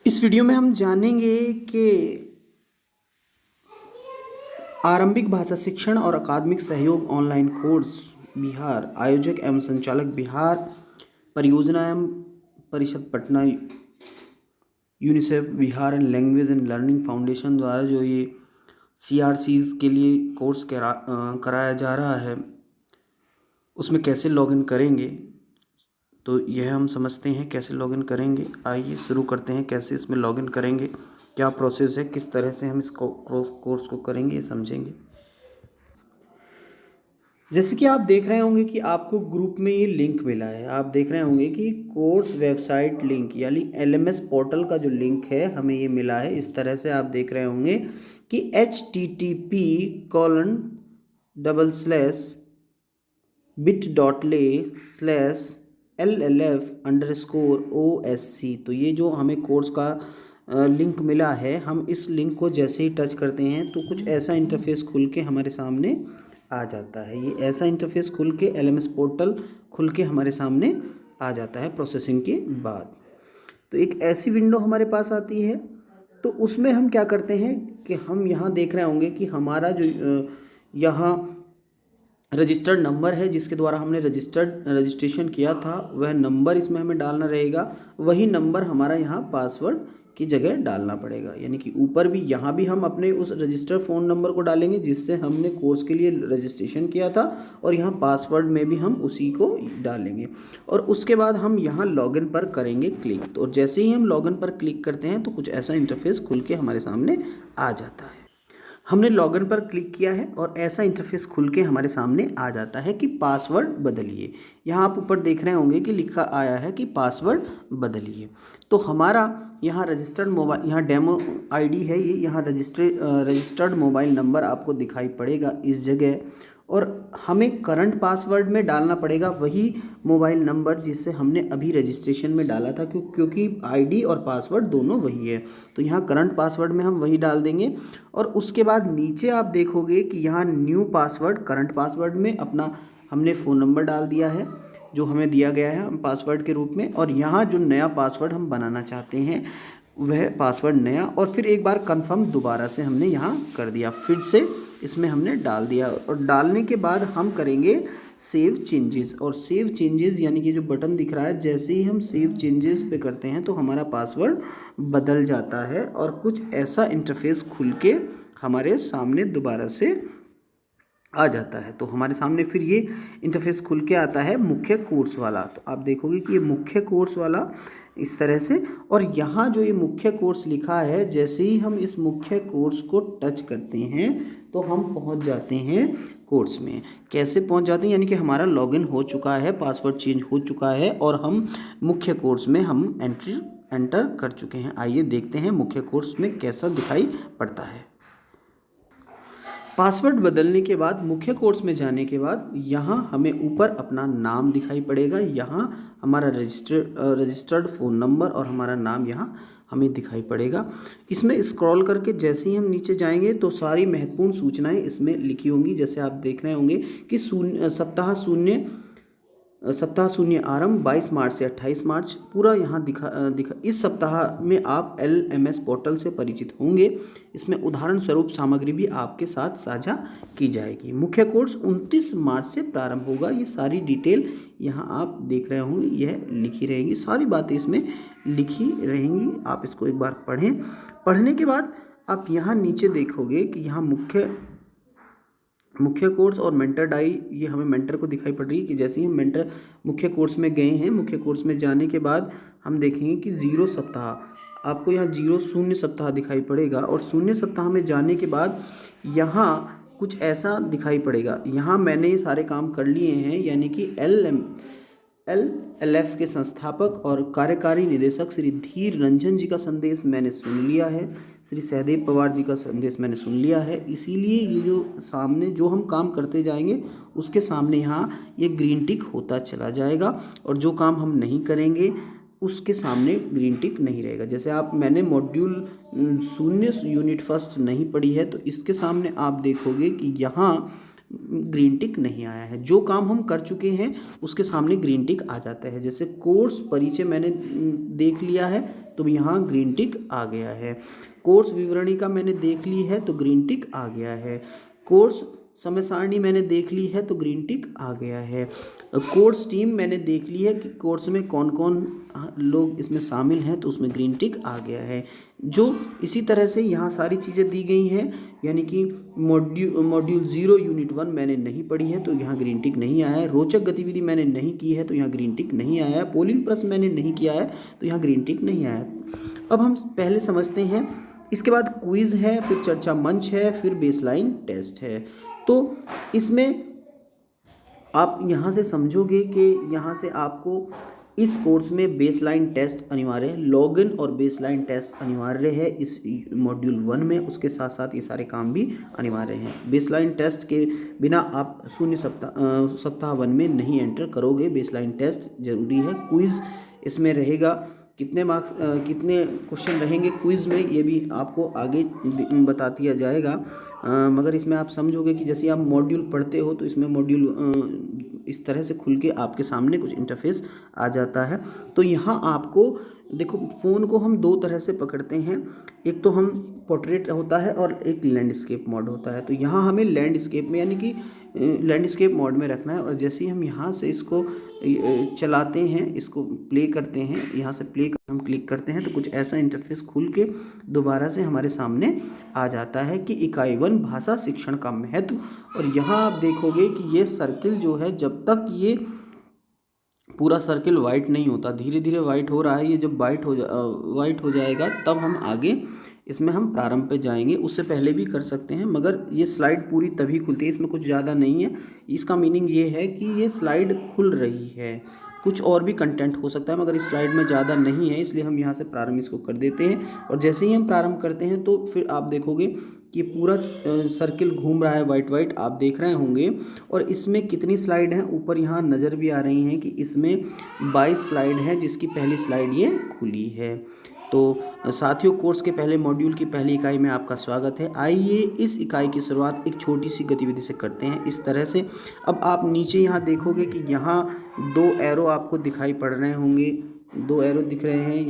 इस वीडियो में हम जानेंगे कि आरंभिक भाषा शिक्षण और अकादमिक सहयोग ऑनलाइन कोर्स बिहार आयोजक एवं संचालक बिहार परियोजना एवं परिषद Patna UNICEF Bihar and language and learning foundation द्वारा जो ये CRCs के लिए कोर्स कराया जा रहा है उसमें कैसे लॉगिन करेंगे। तो यह हम समझते हैं कैसे लॉगिन करेंगे। आइए शुरू करते हैं। कैसे इसमें लॉगिन करेंगे, क्या प्रोसेस है, किस तरह से हम इस कोर्स को करेंगे, ये समझेंगे। जैसे कि आप देख रहे होंगे कि आपको ग्रुप में ये लिंक मिला है। आप देख रहे होंगे कि कोर्स वेबसाइट लिंक यानी LMS पोर्टल का जो लिंक है हमें ये मिला है। इस तरह से आप देख रहे होंगे कि http://bit.ly/LLF_OSC। तो ये जो हमें कोर्स का लिंक मिला है, हम इस लिंक को जैसे ही टच करते हैं तो कुछ ऐसा इंटरफेस खुल के हमारे सामने आ जाता है। ये ऐसा इंटरफेस खुल के LMS पोर्टल खुल के हमारे सामने आ जाता है प्रोसेसिंग के बाद। तो एक ऐसी विंडो हमारे पास आती है। तो उसमें हम क्या करते हैं कि हम यहाँ देख रहे होंगे कि हमारा जो यहाँ रजिस्टर्ड नंबर है जिसके द्वारा हमने रजिस्ट्रेशन किया था, वह नंबर इसमें हमें डालना रहेगा। वही नंबर हमारा यहाँ पासवर्ड की जगह डालना पड़ेगा। यानी कि ऊपर भी यहाँ भी हम अपने उस रजिस्टर्ड फ़ोन नंबर को डालेंगे जिससे हमने कोर्स के लिए रजिस्ट्रेशन किया था, और यहाँ पासवर्ड में भी हम उसी को डालेंगे। और उसके बाद हम यहाँ लॉगिन पर करेंगे क्लिक। तो जैसे ही हम लॉगिन पर क्लिक करते हैं तो कुछ ऐसा इंटरफेस खुल के हमारे सामने आ जाता है। हमने लॉगिन पर क्लिक किया है और ऐसा इंटरफेस खुल के हमारे सामने आ जाता है कि पासवर्ड बदलिए। यहाँ आप ऊपर देख रहे होंगे कि लिखा आया है कि पासवर्ड बदलिए। तो हमारा यहाँ रजिस्टर्ड मोबाइल, यहाँ डेमो ID है ये, यहाँ रजिस्टर्ड मोबाइल नंबर आपको दिखाई पड़ेगा इस जगह, और हमें करंट पासवर्ड में डालना पड़ेगा वही मोबाइल नंबर जिससे हमने अभी रजिस्ट्रेशन में डाला था, क्योंकि ID और पासवर्ड दोनों वही है। तो यहाँ करंट पासवर्ड में हम वही डाल देंगे। और उसके बाद नीचे आप देखोगे कि यहाँ न्यू पासवर्ड, करंट पासवर्ड में अपना हमने फ़ोन नंबर डाल दिया है जो हमें दिया गया है पासवर्ड के रूप में, और यहाँ जो नया पासवर्ड हम बनाना चाहते हैं वह पासवर्ड नया, और फिर एक बार कंफर्म दोबारा से हमने यहाँ कर दिया, फिर से इसमें हमने डाल दिया। और डालने के बाद हम करेंगे सेव चेंजेस। और सेव चेंजेस यानी कि जो बटन दिख रहा है, जैसे ही हम सेव चेंजेस पे करते हैं तो हमारा पासवर्ड बदल जाता है और कुछ ऐसा इंटरफेस खुल के हमारे सामने दोबारा से आ जाता है। तो हमारे सामने फिर ये इंटरफेस खुल के आता है मुख्य कोर्स वाला। तो आप देखोगे कि ये मुख्य कोर्स वाला इस तरह से, और यहाँ जो ये मुख्य कोर्स लिखा है, जैसे ही हम इस मुख्य कोर्स को टच करते हैं तो हम पहुँच जाते हैं कोर्स में। कैसे पहुँच जाते हैं, यानी कि हमारा लॉगिन हो चुका है, पासवर्ड चेंज हो चुका है और हम मुख्य कोर्स में हम एंटर कर चुके हैं। आइए देखते हैं मुख्य कोर्स में कैसा दिखाई पड़ता है। पासवर्ड बदलने के बाद मुख्य कोर्स में जाने के बाद यहाँ हमें ऊपर अपना नाम दिखाई पड़ेगा, यहाँ हमारा रजिस्टर्ड फ़ोन नंबर और हमारा नाम यहाँ हमें दिखाई पड़ेगा। इसमें स्क्रॉल करके जैसे ही हम नीचे जाएंगे तो सारी महत्वपूर्ण सूचनाएं इसमें लिखी होंगी। जैसे आप देख रहे होंगे कि सप्ताह शून्य आरंभ 22 मार्च से 28 मार्च पूरा यहाँ दिखा। इस सप्ताह में आप LMS पोर्टल से परिचित होंगे। इसमें उदाहरण स्वरूप सामग्री भी आपके साथ साझा की जाएगी। मुख्य कोर्स 29 मार्च से प्रारंभ होगा। ये सारी डिटेल यहाँ आप देख रहे होंगे, यह लिखी रहेंगी, सारी बातें इसमें लिखी रहेंगी। आप इसको एक बार पढ़ें। पढ़ने के बाद आप यहाँ नीचे देखोगे कि यहाँ मुख्य कोर्स और मेंटर डाई, ये हमें मेंटर को दिखाई पड़ रही है कि जैसे ही हम मुख्य कोर्स में गए हैं, मुख्य कोर्स में जाने के बाद हम देखेंगे कि 0 सप्ताह, आपको यहाँ 0 सप्ताह दिखाई पड़ेगा। और 0 सप्ताह में जाने के बाद यहाँ कुछ ऐसा दिखाई पड़ेगा। यहाँ मैंने ये सारे काम कर लिए हैं, यानी कि LLF के संस्थापक और कार्यकारी निदेशक श्री धीर रंजन जी का संदेश मैंने सुन लिया है, श्री सहदेव पवार जी का संदेश मैंने सुन लिया है। इसीलिए ये जो सामने जो हम काम करते जाएंगे उसके सामने यहाँ ये ग्रीन टिक होता चला जाएगा, और जो काम हम नहीं करेंगे उसके सामने ग्रीन टिक नहीं रहेगा। जैसे मैंने मॉड्यूल 0 यूनिट फर्स्ट नहीं पढ़ी है, तो इसके सामने आप देखोगे कि यहाँ ग्रीन टिक नहीं आया है। जो काम हम कर चुके हैं उसके सामने ग्रीन टिक आ जाता है। जैसे कोर्स परिचय मैंने देख लिया है तो यहाँ ग्रीन टिक आ गया है। कोर्स विवरणिका मैंने देख ली है तो ग्रीन टिक आ गया है। कोर्स समय सारणी मैंने देख ली है तो ग्रीन टिक आ गया है। कोर्स टीम मैंने देख ली है कि कोर्स में कौन कौन लोग इसमें शामिल हैं तो उसमें ग्रीन टिक आ गया है। जो इसी तरह से यहाँ सारी चीज़ें दी गई हैं, यानी कि मॉड्यूल 0 यूनिट 1 मैंने नहीं पढ़ी है तो यहाँ ग्रीन टिक नहीं आया है। रोचक गतिविधि मैंने नहीं की है तो यहाँ ग्रीन टिक नहीं आया है। पोलिंग प्रश्न मैंने नहीं किया है तो यहाँ ग्रीन टिक नहीं आया है। अब हम पहले समझते हैं, इसके बाद क्विज़ है, फिर चर्चा मंच है, फिर बेसलाइन टेस्ट है। तो इसमें आप यहाँ से समझोगे कि यहाँ से आपको इस कोर्स में बेसलाइन टेस्ट अनिवार्य है, लॉगिन और बेसलाइन टेस्ट अनिवार्य है इस मॉड्यूल 1 में। उसके साथ साथ ये सारे काम भी अनिवार्य हैं। बेसलाइन टेस्ट के बिना आप शून्य सप्ताह 1 में नहीं एंटर करोगे। बेसलाइन टेस्ट जरूरी है। क्विज़ इसमें रहेगा, कितने मार्क्स कितने क्वेश्चन रहेंगे क्विज़ में ये भी आपको आगे बता दिया जाएगा। मगर इसमें आप समझोगे कि जैसे आप मॉड्यूल पढ़ते हो तो इसमें मॉड्यूल इस तरह से खुल के आपके सामने कुछ इंटरफेस आ जाता है। तो यहाँ आपको देखो, फ़ोन को हम 2 तरह से पकड़ते हैं, एक तो हम पोर्ट्रेट होता है और एक लैंडस्केप मोड होता है। तो यहाँ हमें लैंडस्केप में यानी कि लैंडस्केप मोड में रखना है। और जैसे ही हम यहाँ से इसको चलाते हैं, इसको प्ले करते हैं, यहाँ से प्ले हम क्लिक करते हैं तो कुछ ऐसा इंटरफेस खुल के दोबारा से हमारे सामने आ जाता है कि इकाई 1 भाषा शिक्षण का महत्व। और यहाँ आप देखोगे कि ये सर्किल जो है, जब तक ये पूरा सर्किल वाइट नहीं होता, धीरे धीरे वाइट हो रहा है, ये जब वाइट हो जाएगा तब हम आगे इसमें हम प्रारंभ पे जाएंगे। उससे पहले भी कर सकते हैं, मगर ये स्लाइड पूरी तभी खुलती है, इसमें कुछ ज़्यादा नहीं है। इसका मीनिंग ये है कि ये स्लाइड खुल रही है, कुछ और भी कंटेंट हो सकता है मगर इस स्लाइड में ज़्यादा नहीं है, इसलिए हम यहाँ से प्रारंभ इसको कर देते हैं। और जैसे ही हम प्रारंभ करते हैं तो फिर आप देखोगे कि पूरा सर्किल घूम रहा है, वाइट आप देख रहे होंगे। और इसमें कितनी स्लाइड हैं ऊपर यहाँ नज़र भी आ रही हैं कि इसमें 22 स्लाइड हैं, जिसकी पहली स्लाइड ये खुली है। तो साथियों, कोर्स के पहले मॉड्यूल की पहली इकाई में आपका स्वागत है। आइए इस इकाई की शुरुआत एक छोटी सी गतिविधि से करते हैं, इस तरह से। अब आप नीचे यहाँ देखोगे कि यहाँ 2 एरो आपको दिखाई पड़ रहे होंगे, 2 एरो दिख रहे हैं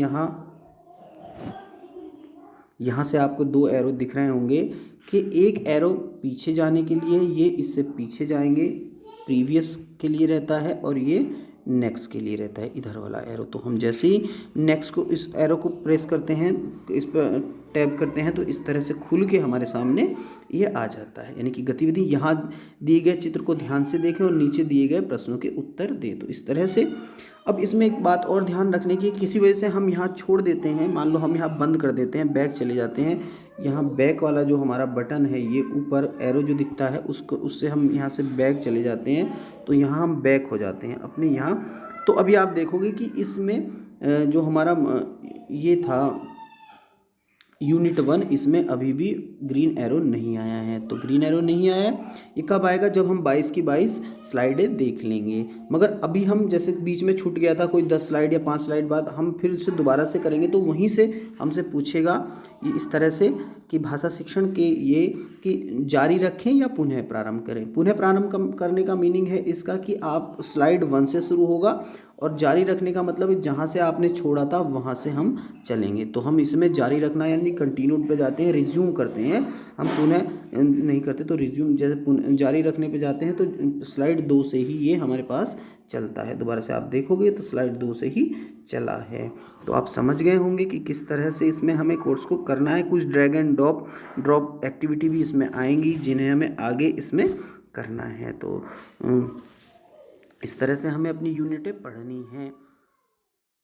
यहाँ से आपको 2 एरो दिख रहे होंगे कि एक एरो पीछे जाने के लिए, ये इससे पीछे जाएंगे, प्रीवियस के लिए रहता है, और ये नेक्स्ट के लिए रहता है, इधर वाला एरो। तो हम जैसे ही नेक्स्ट को, इस एरो को प्रेस करते हैं, इस पर टैप करते हैं तो इस तरह से खुल के हमारे सामने ये आ जाता है। यानी कि गतिविधि यहाँ दिए गए चित्र को ध्यान से देखें और नीचे दिए गए प्रश्नों के उत्तर दें। तो इस तरह से अब इसमें एक बात और ध्यान रखने की, किसी वजह से हम यहाँ छोड़ देते हैं, मान लो हम यहाँ बंद कर देते हैं, बैक चले जाते हैं, यहाँ बैक वाला जो हमारा बटन है, ये ऊपर एरो जो दिखता है उससे हम यहाँ से बैक चले जाते हैं, तो यहाँ हम बैक हो जाते हैं अपने यहाँ। तो अभी आप देखोगे कि इसमें जो हमारा ये था यूनिट 1, इसमें अभी भी ग्रीन एरो नहीं आया है। तो ग्रीन एरो नहीं आया, ये कब आएगा? जब हम 22 की 22 स्लाइडें देख लेंगे। मगर अभी हम जैसे बीच में छूट गया था कोई 10 स्लाइड या 5 स्लाइड बाद, हम फिर से दोबारा से करेंगे तो वहीं से हमसे पूछेगा ये इस तरह से कि भाषा शिक्षण के ये कि जारी रखें या पुनः प्रारंभ करें। पुनः प्रारंभ करने का मीनिंग है इसका कि आप स्लाइड 1 से शुरू होगा, और जारी रखने का मतलब जहाँ से आपने छोड़ा था वहाँ से हम चलेंगे। तो हम इसमें जारी रखना यानी कंटिन्यूड पे जाते हैं, रिज्यूम करते हैं, हम पुनः नहीं करते। तो रिज्यूम जैसे जारी रखने पे जाते हैं तो स्लाइड 2 से ही ये हमारे पास चलता है। दोबारा से आप देखोगे तो स्लाइड 2 से ही चला है। तो आप समझ गए होंगे कि किस तरह से इसमें हमें कोर्स को करना है। कुछ ड्रैग एंड ड्रॉप एक्टिविटी भी इसमें आएंगी जिन्हें हमें आगे इसमें करना है। तो इस तरह से हमें अपनी यूनिटें पढ़नी हैं।